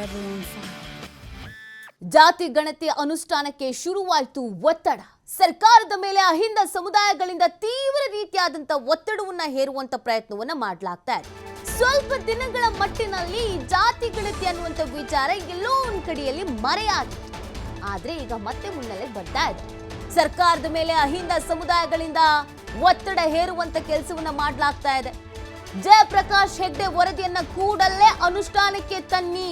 everyone fine. ಜಾತಿ ಗಣತಿ ಅನುಷ್ಠಾನಕ್ಕೆ ಶುರುವಾಯಿತು ಒತ್ತಡ. ಸರ್ಕಾರದ ಮೇಲೆ ಅಹಿಂದ ಸಮುದಾಯಗಳಿಂದ ತೀವ್ರ ರೀತಿಯಾದಂತ ಒತ್ತಡವನ್ನ ಹೇರುವಂತ ಪ್ರಯತ್ನವನ್ನ ಮಾಡಲಾಗ್ತಾ ಇದೆ. ಸ್ವಲ್ಪ ದಿನಗಳ ಮಟ್ಟಿನಲ್ಲಿ ಜಾತಿ ಗಣತಿ ಅನ್ನುವಂತ ವಿಚಾರ ಎಲ್ಲೋ ಒಂದ್ ಕಡೆಯಲ್ಲಿ ಮರೆಯಾಗಿತ್ತು. ಆದ್ರೆ ಈಗ ಮತ್ತೆ ಮುನ್ನೆಲೆಗೆ ಬರ್ತಾ ಇದೆ. ಸರ್ಕಾರದ ಮೇಲೆ ಅಹಿಂದ ಸಮುದಾಯಗಳಿಂದ ಒತ್ತಡ ಹೇರುವಂತ ಕೆಲಸವನ್ನ ಮಾಡಲಾಗ್ತಾ ಇದೆ. ಜಯಪ್ರಕಾಶ್ ಹೆಗ್ಡೆ ವರದಿಯನ್ನ ಕೂಡಲೇ ಅನುಷ್ಠಾನಕ್ಕೆ ತನ್ನಿ.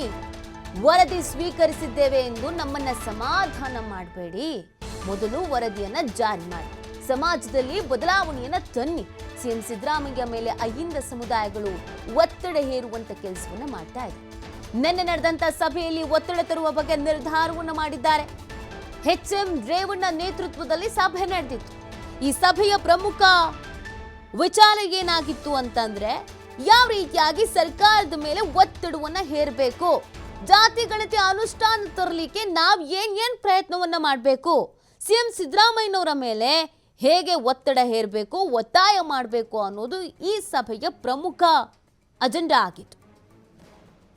ವರದಿ ಸ್ವೀಕರಿಸಿದ್ದೇವೆ ಎಂದು ನಮ್ಮನ್ನ ಸಮಾಧಾನ ಮಾಡಬೇಡಿ. ಮೊದಲು ವರದಿಯನ್ನ ಜಾರಿ ಮಾಡಿ ಸಮಾಜದಲ್ಲಿ ಬದಲಾವಣೆಯನ್ನ ತನ್ನಿ. ಸಿಎಂ ಸಿದ್ದರಾಮಯ್ಯ ಮೇಲೆ ಅಹಿಂದ ಸಮುದಾಯಗಳು ಒತ್ತಡ ಹೇರುವಂತ ಕೆಲಸವನ್ನ ಮಾಡ್ತಾ ಇದೆ. ನಿನ್ನೆ ನಡೆದಂತ ಸಭೆಯಲ್ಲಿ ಒತ್ತಡ ತರುವ ಬಗ್ಗೆ ನಿರ್ಧಾರವನ್ನ ಮಾಡಿದ್ದಾರೆ. ಎಚ್ಎಂ ರೇವಣ್ಣ ನೇತೃತ್ವದಲ್ಲಿ ಸಭೆ ನಡೆದಿತ್ತು. ಈ ಸಭೆಯ ಪ್ರಮುಖ ವಿಚಾರ ಏನಾಗಿತ್ತು ಅಂತಂದ್ರೆ, ಯಾವ ರೀತಿಯಾಗಿ ಸರ್ಕಾರದ ಮೇಲೆ ಒತ್ತಡವನ್ನ ಹೇರಬೇಕು, ಜಾತಿ ಗಣತಿ ಅನುಷ್ಠಾನ ತರಲಿಕ್ಕೆ ನಾವ್ ಏನ್ ಪ್ರಯತ್ನವನ್ನ ಮಾಡಬೇಕು, ಸಿಎಂ ಸಿದ್ದರಾಮಯ್ಯನವರ ಮೇಲೆ ಹೇಗೆ ಒತ್ತಡ ಹೇರಬೇಕು, ಒತ್ತಾಯ ಮಾಡಬೇಕು ಅನ್ನೋದು ಈ ಸಭೆಯ ಪ್ರಮುಖ ಅಜೆಂಡಾ ಆಗಿತ್ತು.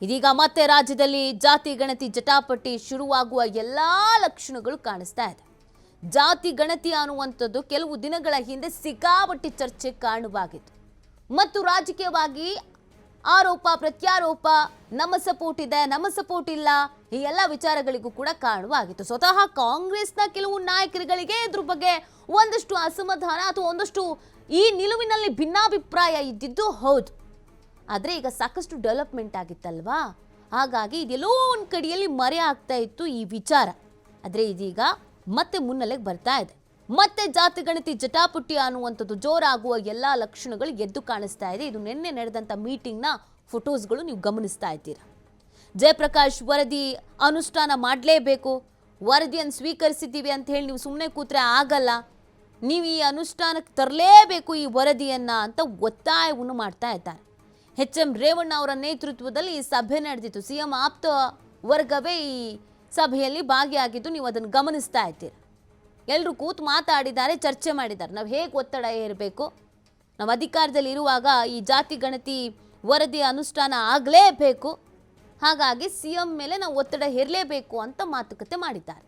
ಇದೀಗ ಮತ್ತೆ ರಾಜ್ಯದಲ್ಲಿ ಜಾತಿ ಗಣತಿ ಜಟಾಪಟಿ ಶುರುವಾಗುವ ಎಲ್ಲಾ ಲಕ್ಷಣಗಳು ಕಾಣಿಸ್ತಾ ಇದೆ. ಜಾತಿ ಗಣತಿ ಅನ್ನುವಂಥದ್ದು ಕೆಲವು ದಿನಗಳ ಹಿಂದೆ ಸಿಕ್ಕಾಪಟ್ಟಿ ಚರ್ಚೆ ಕಾರಣವಾಗಿತ್ತು ಮತ್ತು ರಾಜಕೀಯವಾಗಿ ಆರೋಪ ಪ್ರತ್ಯಾರೋಪ, ನಮ್ಮ ಸಪೋರ್ಟ್ ಇದೆ, ನಮ್ಮ ಸಪೋರ್ಟ್ ಇಲ್ಲ, ಈ ಎಲ್ಲ ವಿಚಾರಗಳಿಗೂ ಕೂಡ ಕಾರಣವಾಗಿತ್ತು. ಸ್ವತಃ ಕಾಂಗ್ರೆಸ್ನ ಕೆಲವು ನಾಯಕರುಗಳಿಗೆ ಇದ್ರ ಬಗ್ಗೆ ಒಂದಷ್ಟು ಅಸಮಾಧಾನ ಅಥವಾ ಒಂದಷ್ಟು ಈ ನಿಲುವಿನಲ್ಲಿ ಭಿನ್ನಾಭಿಪ್ರಾಯ ಇದ್ದಿದ್ದು ಹೌದು. ಆದರೆ ಈಗ ಸಾಕಷ್ಟು ಡೆವಲಪ್ಮೆಂಟ್ ಆಗಿತ್ತಲ್ವಾ, ಹಾಗಾಗಿ ಇದೆಲ್ಲೋ ಒಂದು ಕಡೆಯಲ್ಲಿ ಮರೆ ಆಗ್ತಾ ಇತ್ತು ಈ ವಿಚಾರ. ಆದರೆ ಇದೀಗ ಮತ್ತೆ ಮುನ್ನೆಲೆಗೆ ಬರ್ತಾ ಇದೆ. ಮತ್ತೆ ಜಾತಿ ಗಣತಿ ಜಟಾಪಟಿ ಅನ್ನುವಂಥದ್ದು ಜೋರಾಗುವ ಎಲ್ಲ ಲಕ್ಷಣಗಳು ಎದ್ದು ಕಾಣಿಸ್ತಾ ಇದೆ. ಇದು ನಿನ್ನೆ ನಡೆದಂಥ ಮೀಟಿಂಗ್ನ ಫೋಟೋಸ್ಗಳು ನೀವು ಗಮನಿಸ್ತಾ ಇದ್ದೀರಾ. ಜಯಪ್ರಕಾಶ್ ವರದಿ ಅನುಷ್ಠಾನ ಮಾಡಲೇಬೇಕು, ವರದಿಯನ್ನು ಸ್ವೀಕರಿಸಿದ್ದೀವಿ ಅಂತ ಹೇಳಿ ನೀವು ಸುಮ್ಮನೆ ಕೂತ್ರೆ ಆಗಲ್ಲ, ನೀವು ಈ ಅನುಷ್ಠಾನಕ್ಕೆ ತರಲೇಬೇಕು ಈ ವರದಿಯನ್ನ ಅಂತ ಒತ್ತಾಯವನ್ನು ಮಾಡ್ತಾ ಇದ್ದಾರೆ. ಎಚ್ಎಂ ರೇವಣ್ಣ ಅವರ ನೇತೃತ್ವದಲ್ಲಿ ಈ ಸಭೆ ನಡೆದಿತ್ತು. ಸಿಎಂ ಆಪ್ತ ವರ್ಗವೇ ಈ ಸಭೆಯಲ್ಲಿ ಭಾಗಿಯಾಗಿದ್ದು ನೀವು ಅದನ್ನು ಗಮನಿಸ್ತಾ ಇದ್ದೀರಾ. ಎಲ್ಲರೂ ಕೂತು ಮಾತಾಡಿದ್ದಾರೆ, ಚರ್ಚೆ ಮಾಡಿದ್ದಾರೆ. ನಾವು ಹೇಗೆ ಒತ್ತಡ ಹೇರಬೇಕು, ನಾವು ಅಧಿಕಾರದಲ್ಲಿ ಇರುವಾಗ ಈ ಜಾತಿ ಗಣತಿ ವರದಿ ಅನುಷ್ಠಾನ ಆಗಲೇಬೇಕು, ಹಾಗಾಗಿ ಸಿಎಂ ಮೇಲೆ ನಾವು ಒತ್ತಡ ಹೇರಲೇಬೇಕು ಅಂತ ಮಾತುಕತೆ ಮಾಡಿದ್ದಾರೆ.